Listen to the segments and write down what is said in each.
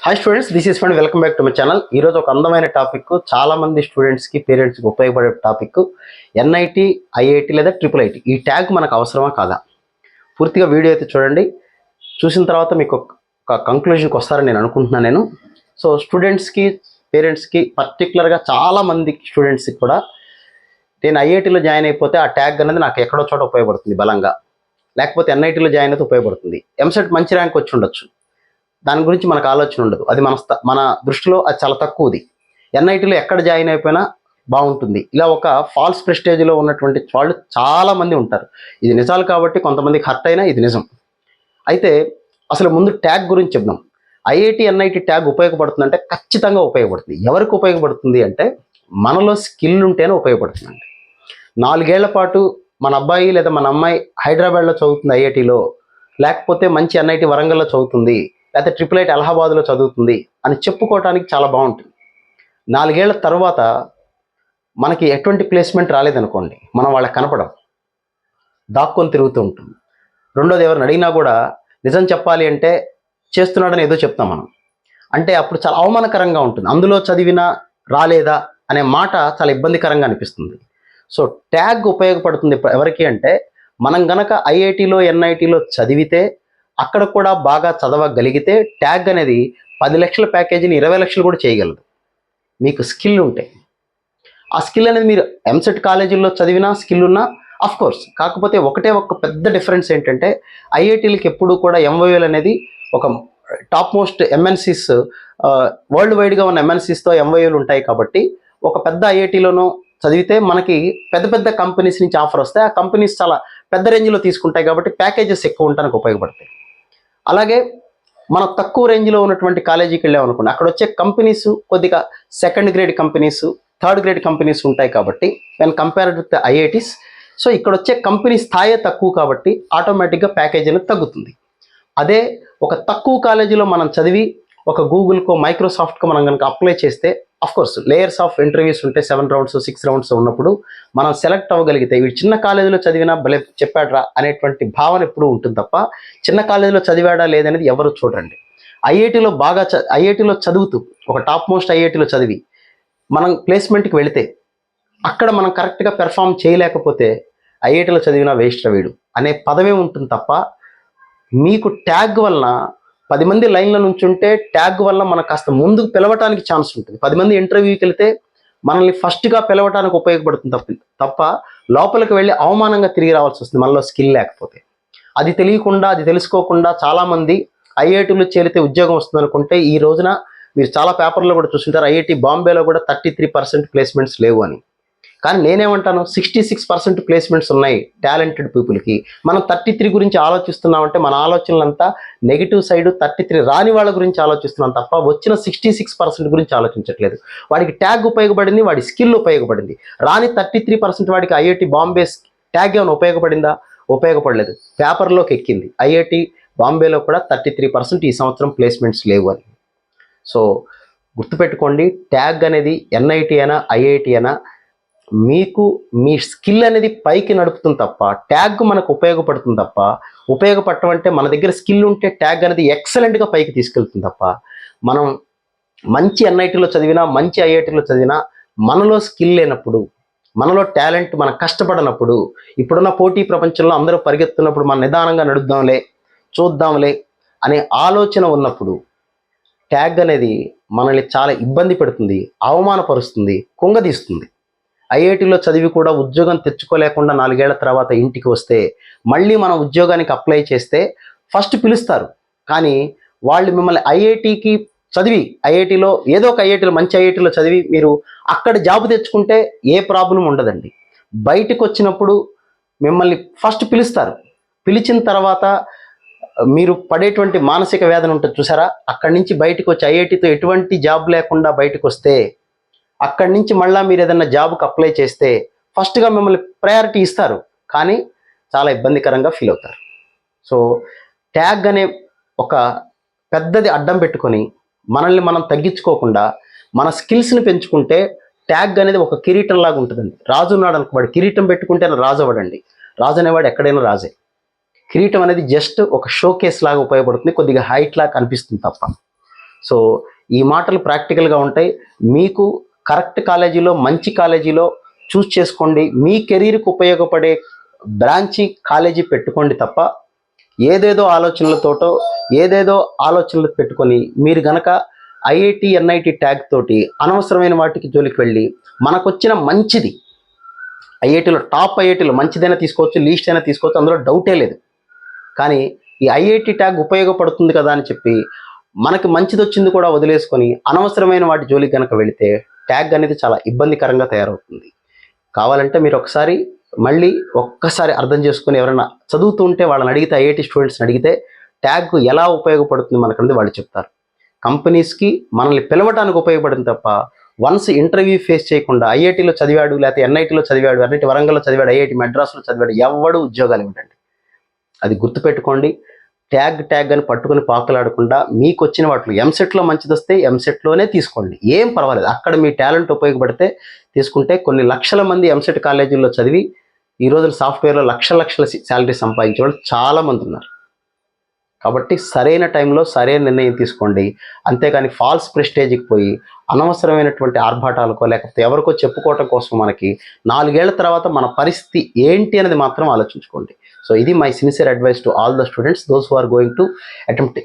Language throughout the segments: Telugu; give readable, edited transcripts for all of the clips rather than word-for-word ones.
Hi students, this is friend. Welcome back to my channel. ఈరోజు ఒక అందమైన టాపిక్, చాలా మంది స్టూడెంట్స్కి పేరెంట్స్కి ఉపయోగపడే టాపిక్, ఎన్ఐటి, ఐఐటి లేదా ట్రిపుల్ ఐటి. ఈ ట్యాగ్ మనకు అవసరమా కాదా? పూర్తిగా వీడియో అయితే చూడండి. చూసిన తర్వాత మీకు ఒక కంక్లూజన్కి వస్తారని నేను అనుకుంటున్నాను. సో స్టూడెంట్స్కి, పేరెంట్స్కి, పర్టికులర్గా చాలామంది స్టూడెంట్స్కి కూడా నేను ఐఐటిలో జాయిన్ అయిపోతే ఆ ట్యాగ్ అనేది నాకు ఎక్కడో చోట ఉపయోగపడుతుంది బలంగా, లేకపోతే ఎన్ఐటిలో జాయిన్ అయితే ఉపయోగపడుతుంది. ఎంసెట్ మంచి ర్యాంక్ వచ్చి ఉండొచ్చు, దాని గురించి మనకు ఆలోచన ఉండదు. అది మన దృష్టిలో అది చాలా తక్కువది. ఎన్ఐటీలో ఎక్కడ జాయిన్ అయిపోయినా బాగుంటుంది. ఇలా ఒక ఫాల్స్ ప్రెస్టేజ్లో ఉన్నటువంటి వాళ్ళు చాలామంది ఉంటారు. ఇది నిజాలు కాబట్టి కొంతమందికి హర్ట్ అయినా ఇది నిజం. అయితే అసలు ముందు ట్యాగ్ గురించి చెప్దాం. ఐఐటి, ఎన్ఐటి ట్యాగ్ ఉపయోగపడుతుందంటే ఖచ్చితంగా ఉపయోగపడుతుంది. ఎవరికి ఉపయోగపడుతుంది అంటే మనలో స్కిల్ ఉంటేనే ఉపయోగపడుతుందండి. 4 ఏళ్ల పాటు మన అబ్బాయి లేదా మన అమ్మాయి హైదరాబాద్లో చదువుతుంది ఐఐటిలో, లేకపోతే మంచి ఎన్ఐటి వరంగల్లో చదువుతుంది, లేకపోతే ట్రిపుల్ ఐటి అలహాబాద్లో చదువుతుంది అని చెప్పుకోవడానికి చాలా బాగుంటుంది. 4 ఏళ్ల తర్వాత మనకి ఎటువంటి ప్లేస్మెంట్ రాలేదనుకోండి, మనం వాళ్ళకి కనపడం, దాక్కొని తిరుగుతూ ఉంటుంది. రెండోది, ఎవరిని అడిగినా కూడా నిజం చెప్పాలి అంటే చేస్తున్నాడని ఏదో చెప్తాం మనం. అంటే అప్పుడు చాలా అవమానకరంగా ఉంటుంది. అందులో చదివినా రాలేదా అనే మాట చాలా ఇబ్బందికరంగా అనిపిస్తుంది. సో ట్యాగ్ ఉపయోగపడుతుంది ఎవరికి అంటే, మనం గనక ఐఐటిలో, ఎన్ఐటిలో చదివితే, అక్కడ కూడా బాగా చదవగలిగితే ట్యాగ్ అనేది 10 లక్షల ప్యాకేజీని 20 లక్షలు కూడా చేయగలదు. మీకు స్కిల్ ఉంటే. ఆ స్కిల్ అనేది మీరు ఎంసెట్ కాలేజీల్లో చదివినా స్కిల్ ఉన్నా కోర్స్. కాకపోతే ఒక పెద్ద డిఫరెన్స్ ఏంటంటే, ఐఐటీలకి ఎప్పుడు కూడా ఎంఓయూలు అనేది ఒక టాప్ మోస్ట్ ఎంఎన్సీస్, వరల్డ్ వైడ్గా ఉన్న ఎంఎన్సీస్తో ఎంఓయూలు ఉంటాయి. కాబట్టి ఒక పెద్ద ఐఐటీలోనూ చదివితే మనకి పెద్ద పెద్ద కంపెనీస్ నుంచి ఆఫర్ వస్తాయి. ఆ కంపెనీస్ చాలా పెద్ద రేంజ్లో తీసుకుంటాయి కాబట్టి ప్యాకేజెస్ ఎక్కువ ఉండడానికి ఉపయోగపడతాయి. అలాగే మనం తక్కువ రేంజ్లో ఉన్నటువంటి కాలేజీకి వెళ్ళామనుకోండి, అక్కడ వచ్చే కంపెనీస్ కొద్దిగా second grade companies, third grade companies ఉంటాయి. కాబట్టి when compared with IITs, so ఇక్కడ వచ్చే కంపెనీ స్థాయి తక్కువ కాబట్టి ఆటోమేటిక్గా ప్యాకేజ్ అనేది తగ్గుతుంది. అదే ఒక తక్కువ కాలేజీలో మనం చదివి ఒక గూగుల్కో, మైక్రోసాఫ్ట్కో మనం కనుక అప్లై చేస్తే, కోర్స్ లేయర్స్ ఆఫ్ ఇంటర్వ్యూస్ ఉంటాయి. 7 రౌండ్స్, 6 రౌండ్స్ ఉన్నప్పుడు మనం సెలెక్ట్ అవ్వగలిగితే, వీడు చిన్న కాలేజీలో చదివినా భలే చెప్పాడ్రా అనేటువంటి భావన ఎప్పుడూ ఉంటుంది తప్ప, చిన్న కాలేజీలో చదివాడా లేదనేది ఎవరు చూడండి. ఐఐటిలో చదువుతూ, ఒక టాప్ మోస్ట్ ఐఐటిలో చదివి మనం ప్లేస్మెంట్కి వెళితే, అక్కడ మనం కరెక్ట్గా పెర్ఫామ్ చేయలేకపోతే ఐఐటిలో చదివినా వేస్ట్ వీడు అనే పదమే ఉంటుంది తప్ప, మీకు ట్యాగ్ వలన 10 మంది లైన్ల నుంచి ఉంటే ట్యాగ్ వల్ల మనకు కాస్త ముందుకు పిలవటానికి ఛాన్స్ ఉంటుంది. 10 మంది ఇంటర్వ్యూకి వెళితే మనల్ని ఫస్ట్గా పిలవటానికి ఉపయోగపడుతుంది తప్ప లోపలికి వెళ్ళి అవమానంగా తిరిగి రావాల్సి వస్తుంది మనలో స్కిల్ లేకపోతే. అది తెలియకుండా, అది తెలుసుకోకుండా చాలామంది ఐఐటీలో చేరితే ఉద్యోగం వస్తుంది అనుకుంటే, ఈ రోజున మీరు చాలా పేపర్లో కూడా చూస్తుంటారు, ఐఐటి బాంబేలో కూడా 33% ప్లేస్మెంట్స్ లేవు అని. కానీ నేనేమంటాను, 66% ప్లేస్మెంట్స్ ఉన్నాయి టాలెంటెడ్ పీపుల్కి. మనం 33 గురించి ఆలోచిస్తున్నామంటే మన ఆలోచనలంతా నెగిటివ్ సైడ్, 33 రాని వాళ్ళ గురించి ఆలోచిస్తున్నాం తప్ప వచ్చిన 66% గురించి ఆలోచించట్లేదు. వాడికి ట్యాగ్ ఉపయోగపడింది, వాడి స్కిల్ ఉపయోగపడింది. రాని 33% వాడికి ఐఐటి బాంబే ట్యాగ్ ఏమైనా ఉపయోగపడిందా? ఉపయోగపడలేదు. పేపర్లోకి ఎక్కింది, ఐఐటి బాంబేలో కూడా 33% ఈ సంవత్సరం ప్లేస్మెంట్స్ లేవు అని. సో గుర్తుపెట్టుకోండి, ట్యాగ్ అనేది ఎన్ఐటి అయినా ఐఐటి అయినా మీకు మీ స్కిల్ అనేది పైకి నడుపుతుంది తప్ప, ట్యాగ్ మనకు ఉపయోగపడుతుంది తప్ప, ఉపయోగపడటం అంటే మన దగ్గర స్కిల్ ఉంటే ట్యాగ్ అనేది ఎక్సలెంట్గా పైకి తీసుకెళ్తుంది తప్ప, మనం మంచి ఎన్ఐటీలో చదివినా, మంచి ఐఐటీలో చదివినా మనలో స్కిల్ లేనప్పుడు, మనలో టాలెంట్, మనం కష్టపడినప్పుడు, ఇప్పుడున్న పోటీ ప్రపంచంలో అందరూ పరిగెత్తున్నప్పుడు మనం నిదానంగా నడుద్దాంలే, చూద్దాంలే అనే ఆలోచన ఉన్నప్పుడు ట్యాగ్ అనేది మనల్ని చాలా ఇబ్బంది పెడుతుంది, అవమానపరుస్తుంది, కుంగదీస్తుంది. ఐఐటిలో చదివి కూడా ఉద్యోగం తెచ్చుకోలేకుండా 4 ఏళ్ల తర్వాత ఇంటికి వస్తే, మళ్ళీ మనం ఉద్యోగానికి అప్లై చేస్తే ఫస్ట్ పిలుస్తారు. కానీ వాళ్ళు మిమ్మల్ని ఐఐటికి చదివి, ఐఐటిలో ఏదో ఒక ఐఐటిలో, మంచి ఐఐటిలో చదివి మీరు అక్కడ జాబ్ తెచ్చుకుంటే ఏ ప్రాబ్లం ఉండదండి. బయటకు వచ్చినప్పుడు మిమ్మల్ని ఫస్ట్ పిలుస్తారు. పిలిచిన తర్వాత మీరు పడేటువంటి మానసిక వేదన ఉంటుంది చూసారా, అక్కడి నుంచి బయటకు వచ్చి ఐఐటితో ఎటువంటి జాబ్ లేకుండా బయటకు వస్తే, అక్కడి నుంచి మళ్ళీ మీరు ఏదైనా జాబ్కి అప్లై చేస్తే ఫస్ట్గా మిమ్మల్ని ప్రయారిటీ ఇస్తారు, కానీ చాలా ఇబ్బందికరంగా ఫీల్ అవుతారు. సో ట్యాగ్ అనే ఒక పెద్దది అడ్డం పెట్టుకొని మనల్ని మనం తగ్గించుకోకుండా మన స్కిల్స్ని పెంచుకుంటే, ట్యాగ్ అనేది ఒక కిరీటం లాగా ఉంటుందండి. రాజు ఉన్నాడు అనుకోవాడు, కిరీటం పెట్టుకుంటే రాజు అవ్వడండి. రాజు అనేవాడు ఎక్కడైనా రాజే. కిరీటం అనేది జస్ట్ ఒక షోకేస్ లాగా ఉపయోగపడుతుంది, కొద్దిగా హైట్ లాగా కనిపిస్తుంది తప్ప. సో ఈ మాటలు ప్రాక్టికల్గా ఉంటాయి. మీకు కరెక్ట్ కాలేజీలో, మంచి కాలేజీలో చూస్ చేసుకోండి. మీ కెరీర్కి ఉపయోగపడే బ్రాంచి కాలేజీ పెట్టుకోండి తప్ప ఏదేదో ఆలోచనలతోటో ఏదేదో ఆలోచనలు పెట్టుకొని మీరు గనక ఐఐటి ఎన్ఐటి ట్యాగ్ తోటి అనవసరమైన వాటికి జోలికి వెళ్ళి మనకొచ్చిన మంచిది ఐఐటీలో టాప్ ఐఐటీలో మంచిదైనా తీసుకోవచ్చు, లీస్ట్ అయినా తీసుకోవచ్చు, అందులో డౌటే లేదు. కానీ ఈ ఐఐటి ట్యాగ్ ఉపయోగపడుతుంది కదా అని చెప్పి మనకి మంచిది వచ్చింది కూడా వదిలేసుకొని అనవసరమైన వాటి జోలికి కనుక వెళితే ట్యాగ్ అనేది చాలా ఇబ్బందికరంగా తయారవుతుంది. కావాలంటే మీరు మళ్ళీ ఒక్కసారి అర్థం చేసుకొని ఎవరైనా చదువుతూ ఉంటే వాళ్ళని అడిగితే, ఐఐటి స్టూడెంట్స్ని అడిగితే ట్యాగ్ ఎలా ఉపయోగపడుతుంది మనకనేది వాళ్ళు చెప్తారు. కంపెనీస్కి మనల్ని పిలవటానికి ఉపయోగపడింది తప్ప వన్స్ ఇంటర్వ్యూ ఫేస్ చేయకుండా ఐఐటీలో చదివాడు, లేకపోతే ఎన్ఐటీలో చదివాడు, ఐఐటి వరంగల్లో చదివాడు, ఐఐటి మద్రాసులో చదివాడు, ఎవడు ఉద్యోగాలు ఇవ్వడండి. అది గుర్తుపెట్టుకోండి. ట్యాగ్ అని పట్టుకుని పాకులాడకుండా మీకు వచ్చిన వాటిలో ఎంసెట్లో మంచిది వస్తే ఎంసెట్లోనే తీసుకోండి, ఏం పర్వాలేదు. అక్కడ మీ టాలెంట్ ఉపయోగపడితే తీసుకుంటే కొన్ని లక్షల మంది ఎంసెట్ కాలేజీల్లో చదివి ఈ రోజున సాఫ్ట్వేర్లో లక్షల శాలరీ సంపాదించే వాళ్ళు చాలామంది ఉన్నారు. కాబట్టి సరైన టైంలో సరైన నిర్ణయం తీసుకోండి. అంతేగాని ఫాల్స్ ప్రెస్టేజ్కి పోయి అనవసరమైనటువంటి ఆర్భాటాలకో లేకపోతే ఎవరికో చెప్పుకోవటం కోసం మనకి 4 ఏళ్ల తర్వాత మన పరిస్థితి ఏంటి అనేది మాత్రం ఆలోచించుకోండి. సో ఇది my sincere advice to all the students those who are going to attempt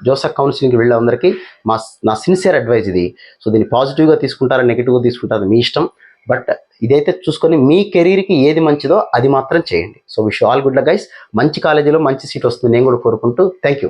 JoSAA కౌన్సిలింగ్కి వెళ్ళే అందరికీ నా సిన్సియర్ అడ్వైస్ ఇది. సో దీన్ని పాజిటివ్గా తీసుకుంటారా, నెగిటివ్గా తీసుకుంటారా మీ ఇష్టం. బట్ ఇదైతే చూసుకొని మీ కెరీర్కి ఏది మంచిదో అది మాత్రం చేయండి. So wish all good luck guys. మంచి కాలేజీలో మంచి సీట్ వస్తుంది నేను కూడా కోరుకుంటూ థ్యాంక్ యూ.